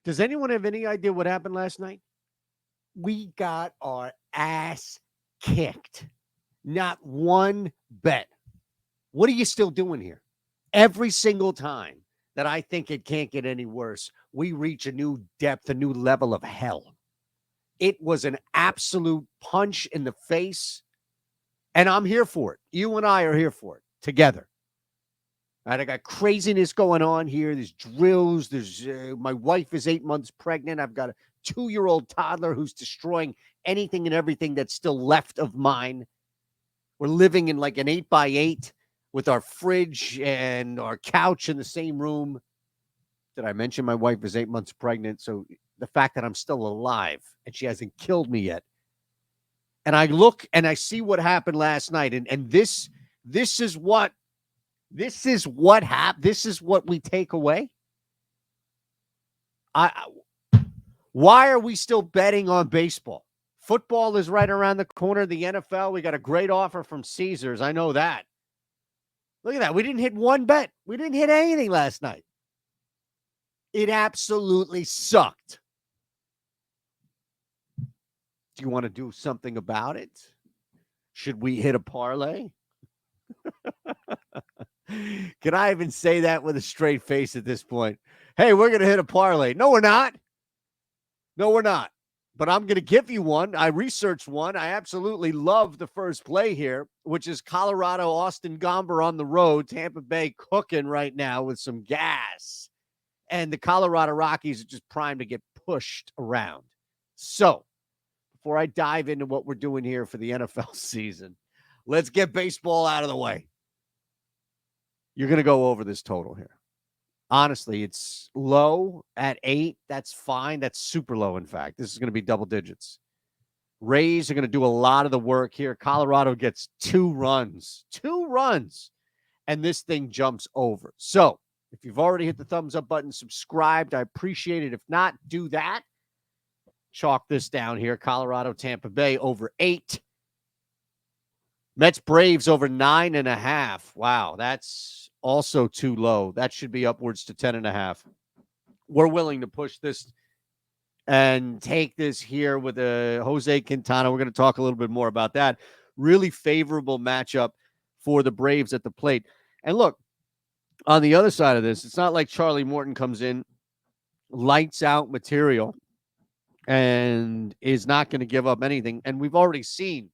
Does anyone have any idea what happened last night? We got our ass kicked. Not one bet. What are you still doing here? Every single time that I think it can't get any worse, we reach a new depth, a new level of hell. It was an absolute punch in the face, and I'm here for it. You and I are here for it together. All right, I got craziness going on here. There's drills. There's my wife is 8 months pregnant. I've got a 2-year-old toddler who's destroying anything and everything that's still left of mine. We're living in like an 8x8 with our fridge and our couch in the same room. Did I mention my wife is 8 months pregnant? So the fact that I'm still alive and she hasn't killed me yet. And I look and I see what happened last night. And this is what happened. This is what we take away. Why are we still betting on baseball? Football is right around the corner. The NFL, we got a great offer from Caesars. I know that. Look at that. We didn't hit one bet. We didn't hit anything last night. It absolutely sucked. Do you want to do something about it? Should we hit a parlay? Can I even say that with a straight face at this point? Hey, we're going to hit a parlay. No, we're not. No, we're not. But I'm going to give you one. I researched one. I absolutely love the first play here, which is Colorado, Austin Gomber on the road. Tampa Bay cooking right now with some gas. And the Colorado Rockies are just primed to get pushed around. So, before I dive into what we're doing here for the NFL season, let's get baseball out of the way. You're going to go over this total here. Honestly, it's low at 8. That's fine. That's super low, in fact. This is going to be double digits. Rays are going to do a lot of the work here. Colorado gets 2 runs. 2 runs. And this thing jumps over. So, if you've already hit the thumbs up button, subscribed, I appreciate it. If not, do that. Chalk this down here. Colorado, Tampa Bay over 8. Mets, Braves over 9.5. Wow, that's also too low. That should be upwards to 10.5. We're willing to push this and take this here with Jose Quintana. We're going to talk a little bit more about that. Really favorable matchup for the Braves at the plate. And look, on the other side of this, it's not like Charlie Morton comes in, lights out material, and is not going to give up anything. And we've already seen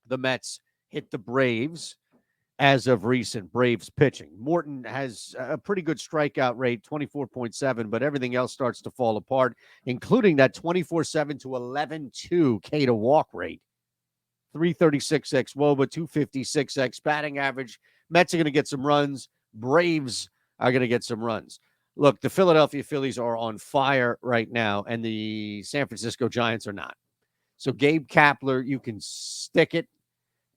the Mets hit the Braves as of recent. Braves pitching. Morton has a pretty good strikeout rate, 24.7, but everything else starts to fall apart, including that 24-7 to 11-2 K to walk rate. 336x WOBA, 256x batting average. Mets are going to get some runs. Braves are going to get some runs. Look, the Philadelphia Phillies are on fire right now, and the San Francisco Giants are not. So Gabe Kapler, you can stick it,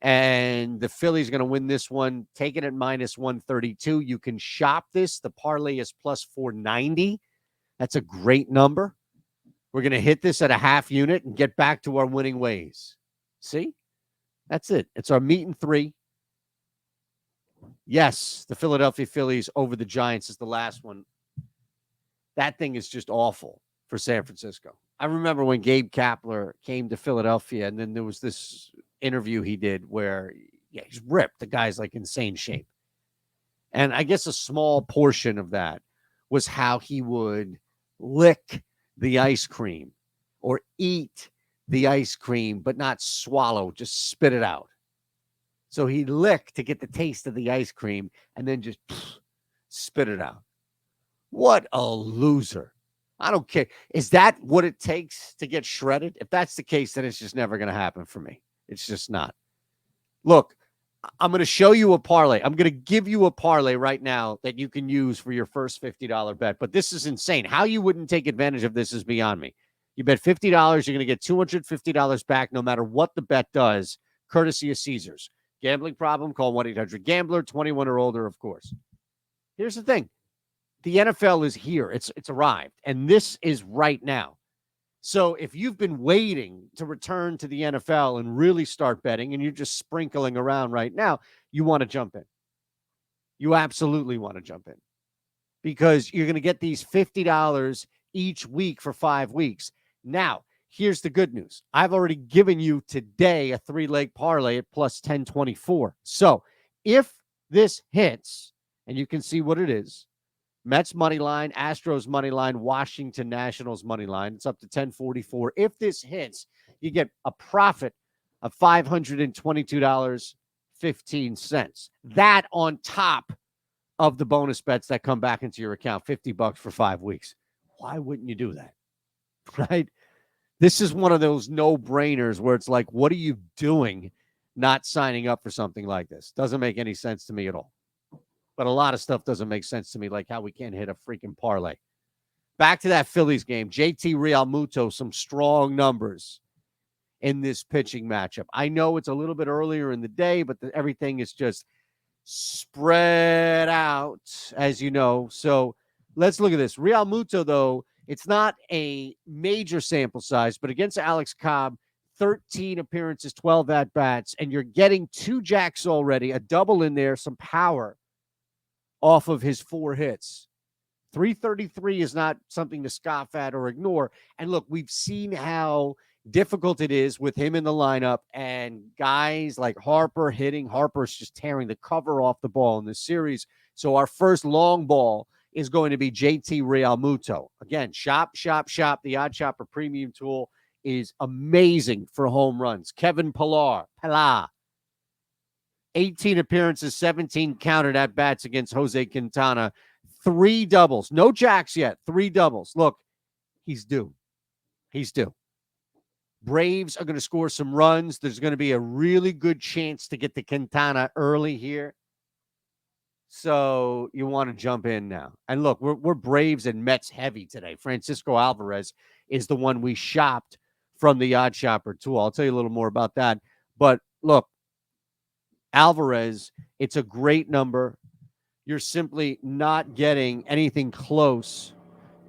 and the Phillies are going to win this one. Take it at minus 132. You can shop this. The parlay is plus 490. That's a great number. We're going to hit this at a half unit and get back to our winning ways. See? That's it. It's our meet and 3. Yes, the Philadelphia Phillies over the Giants is the last one. That thing is just awful for San Francisco. I remember when Gabe Kapler came to Philadelphia, and then there was this interview he did where, he's ripped. The guy's like insane shape. And I guess a small portion of that was how he would lick the ice cream or eat the ice cream, but not swallow, just spit it out. So he'd lick to get the taste of the ice cream and then just spit it out. What a loser. I don't care. Is that what it takes to get shredded? If that's the case, then it's just never going to happen for me. It's just not. Look, I'm going to show you a parlay. I'm going to give you a parlay right now that you can use for your first $50 bet. But this is insane. How you wouldn't take advantage of this is beyond me. You bet $50, you're going to get $250 back no matter what the bet does, courtesy of Caesars. Gambling problem? Call 1-800-GAMBLER, 21 or older, of course. Here's the thing. The NFL is here. It's arrived. And this is right now. So if you've been waiting to return to the NFL and really start betting and you're just sprinkling around right now, you want to jump in. You absolutely want to jump in. Because you're going to get these $50 each week for 5 weeks. Now, here's the good news. I've already given you today a 3-leg parlay at plus 1024. So if this hits, and you can see what it is, Mets money line, Astros money line, Washington Nationals money line. It's up to 1044. If this hits, you get a profit of $522.15. That on top of the bonus bets that come back into your account, $50 for 5 weeks. Why wouldn't you do that? Right? This is one of those no-brainers where it's like, what are you doing not signing up for something like this? Doesn't make any sense to me at all. But a lot of stuff doesn't make sense to me, like how we can't hit a freaking parlay. Back to that Phillies game. JT Realmuto, some strong numbers in this pitching matchup. I know it's a little bit earlier in the day, but everything is just spread out, as you know. So let's look at this. Realmuto, though, it's not a major sample size, but against Alex Cobb, 13 appearances, 12 at-bats, and you're getting 2 jacks already, a double in there, some power off of his 4 hits. 333 is not something to scoff at or ignore. And look, we've seen how difficult it is with him in the lineup and guys like Harper hitting. Harper's just tearing the cover off the ball in this series. So our first long ball is going to be JT Realmuto. Again, shop. The Odd Shopper premium tool is amazing for home runs. Kevin Pillar, 18 appearances, 17 counted at bats against Jose Quintana. 3 doubles. No jacks yet. 3 doubles. Look, he's due. Braves are going to score some runs. There's going to be a really good chance to get to Quintana early here. So you want to jump in now. And look, we're Braves and Mets heavy today. Francisco Alvarez is the one we shopped from the Odd Shopper tool. I'll tell you a little more about that. But look, Alvarez, it's a great number. You're simply not getting anything close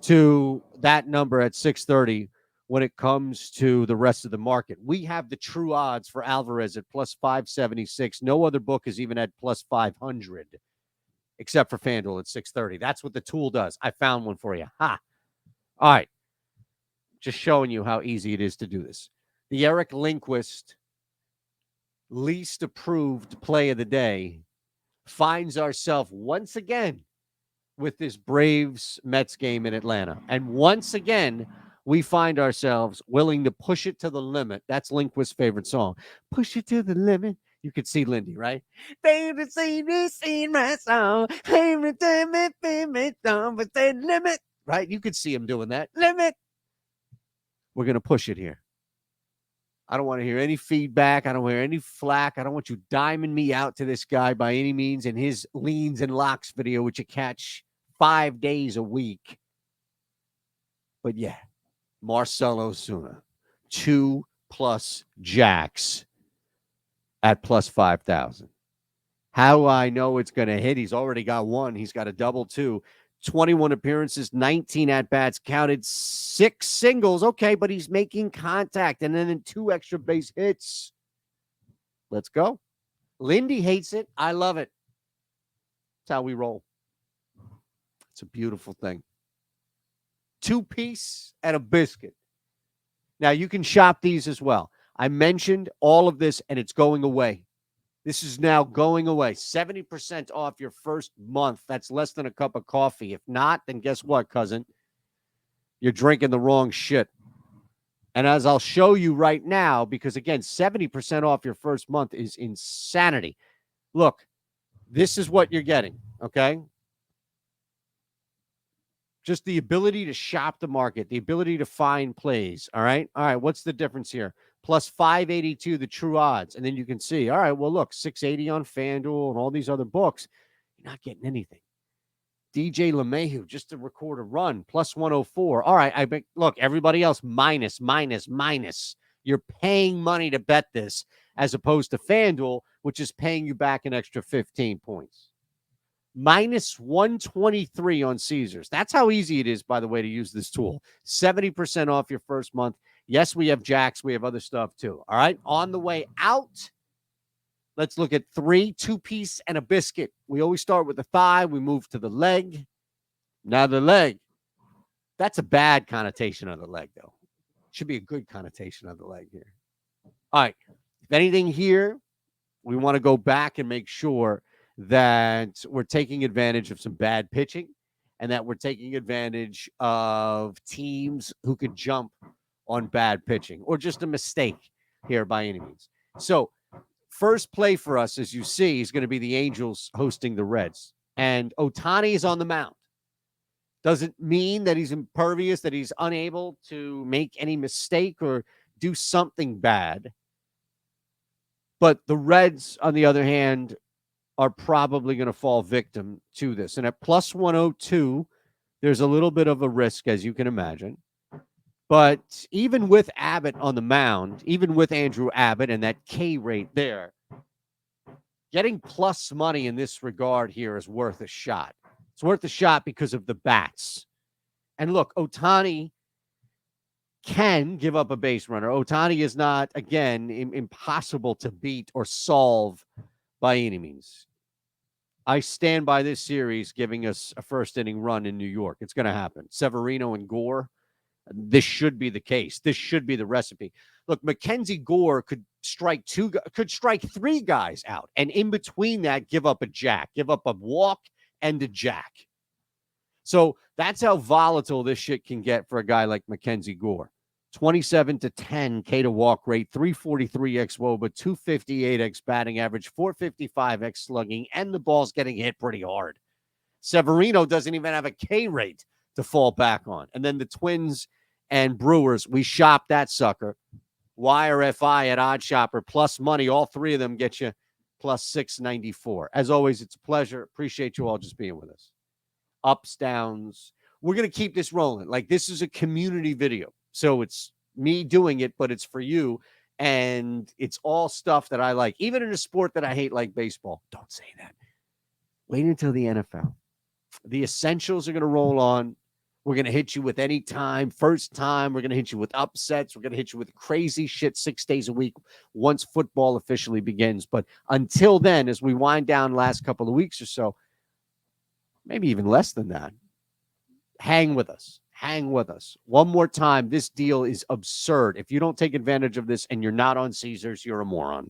to that number at 630 when it comes to the rest of the market. We have the true odds for Alvarez at plus 576. No other book is even at plus 500 except for FanDuel at 630. That's what the tool does. I found one for you. Ha. All right. Just showing you how easy it is to do this. The Eric Lindquist least approved play of the day finds ourselves once again with this Braves-Mets game in Atlanta. And once again, we find ourselves willing to push it to the limit. That's Lindquist's favorite song. Push it to the limit. You could see Lindy, right? Baby, see this in my song. Every time it but say limit. Right? You could see him doing that. Limit. We're going to push it here. I don't want to hear any feedback. I don't want to hear any flack. I don't want you diming me out to this guy by any means in his leans and locks video, which you catch 5 days a week. But yeah, Marcell Ozuna, 2+ jacks at plus 5,000. How I know it's going to hit? He's already got 1. He's got a double, 2. 21 appearances, 19 at-bats, counted 6 singles. Okay, but he's making contact, and then 2 extra base hits. Let's go. Lindy hates it. I love it. That's how we roll. It's a beautiful thing. 2-piece and a biscuit. Now, you can shop these as well. I mentioned all of this, and it's going away. This is now going away. 70% off your first month. That's less than a cup of coffee. If not, then guess what, cousin? You're drinking the wrong shit. And as I'll show you right now, because again, 70% off your first month is insanity. Look, this is what you're getting, okay? Just the ability to shop the market, the ability to find plays, all right? All right, what's the difference here? Plus 582, the true odds. And then you can see, all right, well, look, 680 on FanDuel and all these other books. You're not getting anything. DJ LeMahieu, just to record a run, plus 104. All right, look, everybody else, minus. You're paying money to bet this as opposed to FanDuel, which is paying you back an extra 15 points. Minus 123 on Caesars. That's how easy it is, by the way, to use this tool. 70% off your first month. Yes, we have jacks. We have other stuff too. All right. On the way out, let's look at 3, 2-piece and a biscuit. We always start with the thigh. We move to the leg. Now the leg. That's a bad connotation of the leg, though. Should be a good connotation of the leg here. All right. If anything here, we want to go back and make sure that we're taking advantage of some bad pitching and that we're taking advantage of teams who could jump on bad pitching or just a mistake here by any means. So, first play for us, as you see, is going to be the Angels hosting the Reds. And Ohtani is on the mound. Doesn't mean that he's impervious, that he's unable to make any mistake or do something bad. But the Reds, on the other hand, are probably going to fall victim to this. And at plus 102, there's a little bit of a risk, as you can imagine. But even with Abbott on the mound, even with Andrew Abbott and that K rate there, getting plus money in this regard here is worth a shot. It's worth a shot because of the bats. And look, Ohtani can give up a base runner. Ohtani is not, again, impossible to beat or solve by any means. I stand by this series giving us a first inning run in New York. It's going to happen. Severino and Gore, this should be the case. This should be the recipe. Look, Mackenzie Gore could strike three guys out, and in between that, give up a jack, give up a walk and a jack. So that's how volatile this shit can get for a guy like Mackenzie Gore. 27-10 K to walk rate, 343 x WOBA, 258 x batting average, 455 x slugging, and the ball's getting hit pretty hard. Severino doesn't even have a K rate to fall back on. And then the Twins and Brewers, we shop that sucker. YRFI at Odd Shopper, plus money. All three of them get you plus 694. As always, it's a pleasure. Appreciate you all just being with us. Ups, downs. We're going to keep this rolling. Like, this is a community video. So it's me doing it, but it's for you. And it's all stuff that I like. Even in a sport that I hate like baseball. Don't say that. Wait until the NFL. The essentials are going to roll on. We're going to hit you with any time, first time. We're going to hit you with upsets. We're going to hit you with crazy shit 6 days a week once football officially begins. But until then, as we wind down the last couple of weeks or so, maybe even less than that, hang with us. Hang with us. One more time, this deal is absurd. If you don't take advantage of this and you're not on Caesars, you're a moron.